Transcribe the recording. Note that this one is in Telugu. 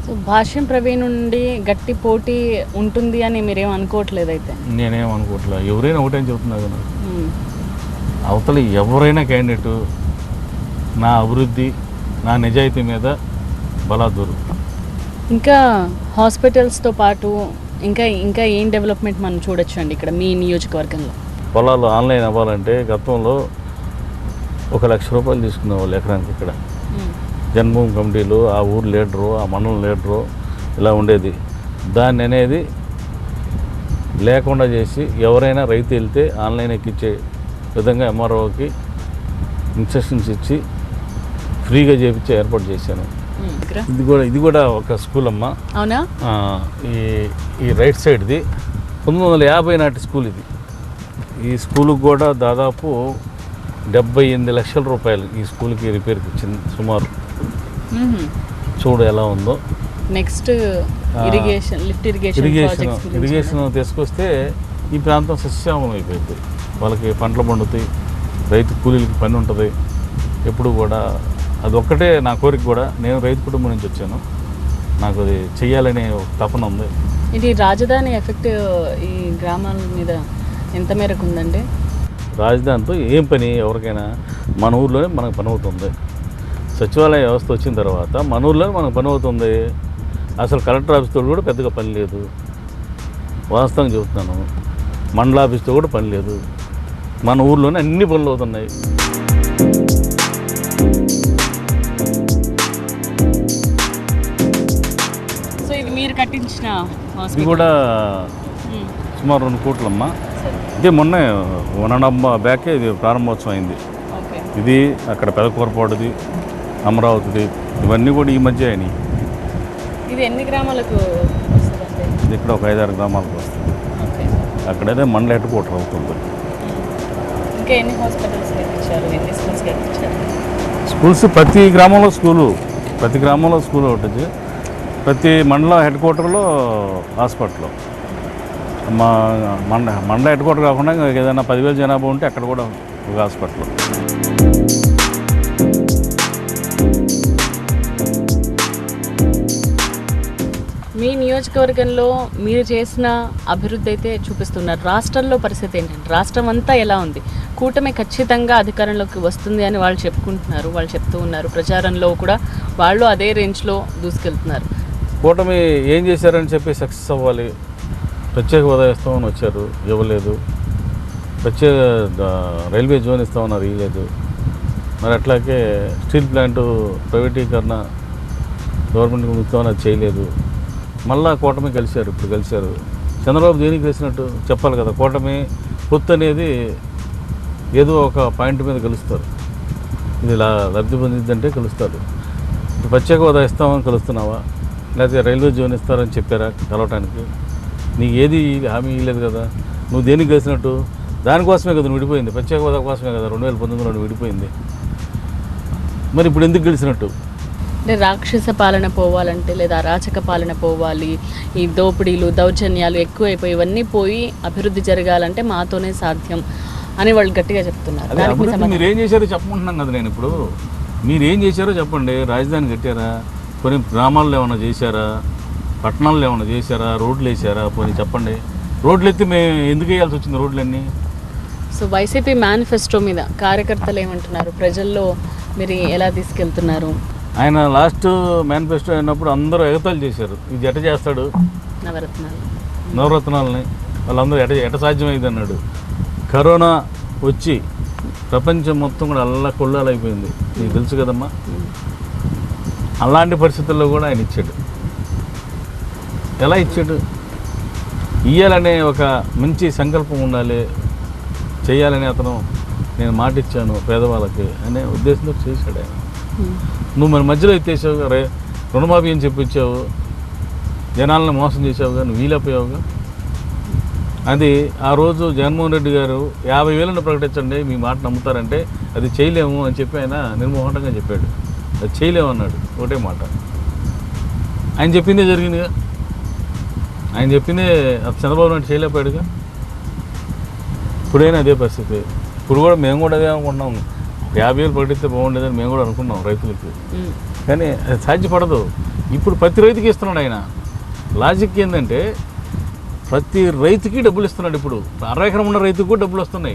సో భాష్యం ప్రవీణ్ నుండి గట్టి పోటీ ఉంటుంది అని మీరేం అనుకోవట్లేదు అయితే? నేనేం అనుకోవట్లేదు, ఎవరైనా ఒకటేం చెబుతున్నా కదా, అవతల ఎవరైనా క్యాండిడేటు నా అభివృద్ధి నా నిజాయితీ మీద బలాదూరు. ఇంకా హాస్పిటల్స్తో పాటు ఇంకా ఇంకా ఏం డెవలప్మెంట్ మనం చూడొచ్చు అండి ఇక్కడ మీ నియోజకవర్గంలో? పొలాలు ఆన్లైన్ అవ్వాలంటే గతంలో 1 లక్ష రూపాయలు తీసుకునేవాళ్ళు ఎకరానికి. ఇక్కడ జన్మభూమి కమిటీలు, ఆ ఊరు లీడరు, ఆ మండలం లీడరు ఇలా ఉండేది. దాన్ని అనేది లేకుండా చేసి ఎవరైనా రైతు వెళ్తే ఆన్లైన్ ఎక్కించే విధంగా ఎంఆర్ఓకి ఇన్స్ట్రక్షన్స్ ఇచ్చి ఫ్రీగా చేయించే ఏర్పాటు చేశాను. ఇది కూడా ఒక స్కూల్ అమ్మ. అవునా? ఈ రైట్ సైడ్ది 1950 నాటి స్కూల్ ఇది. ఈ స్కూల్కి కూడా దాదాపు 78 లక్షల రూపాయలు ఈ స్కూల్కి రిపేర్కి ఇచ్చింది సుమారు. చూడు ఎలా ఉందో. నెక్స్ట్ ఇరిగేషన్ తీసుకొస్తే ఈ ప్రాంతం సస్యశ్యామలం అయిపోయింది. వాళ్ళకి పంటలు పండుతాయి, రైతు కూలీలకి పని ఉంటుంది ఎప్పుడు కూడా. అదొక్కటే నా కోరిక కూడా. నేను రైతు కుటుంబం నుంచి వచ్చాను, నాకు అది చెయ్యాలనే ఒక తపన ఉంది. ఇది రాజధాని ఎఫెక్ట్ ఈ గ్రామాల మీద ఎంత మేరకు ఉందండి? రాజధానితో ఏం పని ఎవరికైనా? మన ఊర్లోనే మనకు పని అవుతుంది. సచివాలయ వ్యవస్థ వచ్చిన తర్వాత మన ఊర్లోనే మనకు పని అవుతుంది. అసలు కలెక్టర్ ఆఫీస్తో కూడా పెద్దగా పని లేదు, వాస్తవంగా చెబుతున్నాను. మండల ఆఫీస్తో కూడా పని లేదు. మన ఊర్లోనే అన్ని పనులు అవుతున్నాయి. సో ఇది మీరు కట్టించిన ఇది కూడా సుమారు 2 కోట్లమ్మ. ఇదే మొన్న 1.5 బ్యాకే ఇది ప్రారంభోత్సవం అయింది. ఇది అక్కడ పెదకూరపాడుది, అమరావతిది, ఇవన్నీ కూడా ఈ మధ్య అయినాయి. ఇది ఎన్ని గ్రామాలకు? ఇది ఇక్కడ ఒక 5-6 గ్రామాలకు వస్తుంది. అక్కడైతే మండల హెడ్ క్వార్టర్ అవుతుంది. ఇంకా ఎన్ని హాస్పిటల్స్ కట్టించారు, ఎన్ని స్కూల్స్ కట్టించారు? స్కూల్స్ ప్రతి గ్రామంలో స్కూల్ ఒకటి, ప్రతి మండల హెడ్ క్వార్టర్లో హాస్పిటల్. మా మండల హెడ్ క్వార్టర్ కాకుండా ఏదైనా 10,000 జనాభా ఉంటే అక్కడ కూడా ఒక హాస్పిటల్. మీ నియోజకవర్గంలో మీరు చేసిన అభివృద్ధి అయితే చూపిస్తున్నారు. రాష్ట్రంలో పరిస్థితి ఏంటంటే రాష్ట్రం అంతా ఎలా ఉంది? కూటమి ఖచ్చితంగా అధికారంలోకి వస్తుంది అని వాళ్ళు చెప్పుకుంటున్నారు, వాళ్ళు చెప్తూ ఉన్నారు. ప్రచారంలో కూడా వాళ్ళు అదే రేంజ్లో దూసుకెళ్తున్నారు. కూటమి ఏం చేశారని చెప్పి సక్సెస్ అవ్వాలి. ప్రత్యేక హోదా ఇస్తామని వచ్చారు, ఇవ్వలేదు. ప్రత్యేక రైల్వే జోన్ ఇస్తామన్నారు, ఇవ్వలేదు. మరి అట్లాగే స్టీల్ ప్లాంటు ప్రైవేటీకరణ గవర్నమెంట్కి ఇస్తామని అది చేయలేదు. మళ్ళా కూటమి కలిశారు, ఇప్పుడు కలిశారు. చంద్రబాబు దేనికి కలిసినట్టు చెప్పాలి కదా. కూటమి పొత్తు అనేది ఏదో ఒక పాయింట్ మీద కలుస్తారు. ఇది లబ్ధి పొందిద్దంటే కలుస్తారు. ప్రత్యేక హోదా ఇస్తామని కలుస్తున్నావా, లేకపోతే రైల్వే జోన్ ఇస్తారని చెప్పారా కలవటానికి? నీకు ఏది హామీ ఇవ్వలేదు కదా. నువ్వు దేనికి కలిసినట్టు? దానికోసమే కదా నువ్వు విడిపోయింది, ప్రత్యేక హోదా కోసమే కదా 2019లో విడిపోయింది. మరి ఇప్పుడు ఎందుకు గెలిచినట్టు? అంటే రాక్షస పాలన పోవాలంటే, లేదా అరాచక పాలన పోవాలి, ఈ దోపిడీలు దౌర్జన్యాలు ఎక్కువైపోయి ఇవన్నీ పోయి అభివృద్ధి జరగాలంటే మాతోనే సాధ్యం అని వాళ్ళు గట్టిగా చెప్తున్నారు. మీరు ఏం చేశారో చెప్పమంటున్నాం కదా. నేను ఇప్పుడు మీరు ఏం చేశారో చెప్పండి. రాజధాని కట్టారా? కొన్ని గ్రామాల్లో ఏమైనా చేశారా? పట్టణాల్లో ఏమైనా చేశారా? రోడ్లు వేసారా? పోనీ చెప్పండి. రోడ్లు ఎత్తి మేము ఎందుకు వేయాల్సి వచ్చింది రోడ్లన్నీ? సో వైసీపీ మేనిఫెస్టో మీద కార్యకర్తలు ఏమంటున్నారు? ప్రజల్లో మీరు ఎలా తీసుకెళ్తున్నారు? ఆయన లాస్ట్ మేనిఫెస్టో అయినప్పుడు అందరూ ఎగతాళి చేశారు. ఇది ఎట చేస్తాడు, నవరత్నాలని వాళ్ళందరూ ఎట సాధ్యమైంది అన్నాడు. కరోనా వచ్చి ప్రపంచం మొత్తం కూడా అల్లకొల్లాలు అయిపోయింది, నీకు తెలుసు కదమ్మా. అలాంటి పరిస్థితుల్లో కూడా ఆయన ఇచ్చాడు. ఎలా ఇచ్చాడు? ఇయ్యాలనే ఒక మంచి సంకల్పం ఉండాలి, చేయాలని అతను నేను మాట ఇచ్చాను పేదవాళ్ళకి అనే ఉద్దేశంతో చేశాడు ఆయన. నువ్వు మన మధ్యలో ఎత్తేసావు, రుణమాఫీ అని చెప్పించావు, జనాలను మోసం చేసావుగా, నువ్వు వీలైపోయావుగా. అది ఆ రోజు జగన్మోహన్ రెడ్డి గారు 50,000 ప్రకటించండి మీ మాట నమ్ముతారంటే అది చేయలేము అని చెప్పి ఆయన నిర్మోహంగా చెప్పాడు. అది చేయలేము అన్నాడు, ఒకటే మాట. ఆయన చెప్పిందే జరిగిందిగా. ఆయన చెప్పిందే చంద్రబాబు నాయుడు చేయలేకపోయాడుగా. ఇప్పుడైనా అదే పరిస్థితి. ఇప్పుడు కూడా మేము కూడా అదే అనుకుంటున్నాం. 50,000 ప్రకటిస్తే బాగుండేదని మేము కూడా అనుకున్నాం రైతులకి. కానీ అది సాధ్యపడదు. ఇప్పుడు ప్రతి రైతుకి ఇస్తున్నాడు ఆయన. లాజిక్ ఏంటంటే ప్రతి రైతుకి డబ్బులు ఇస్తున్నాడు. ఇప్పుడు 60 ఎకరం ఉన్న రైతుకు కూడా డబ్బులు వస్తున్నాయి.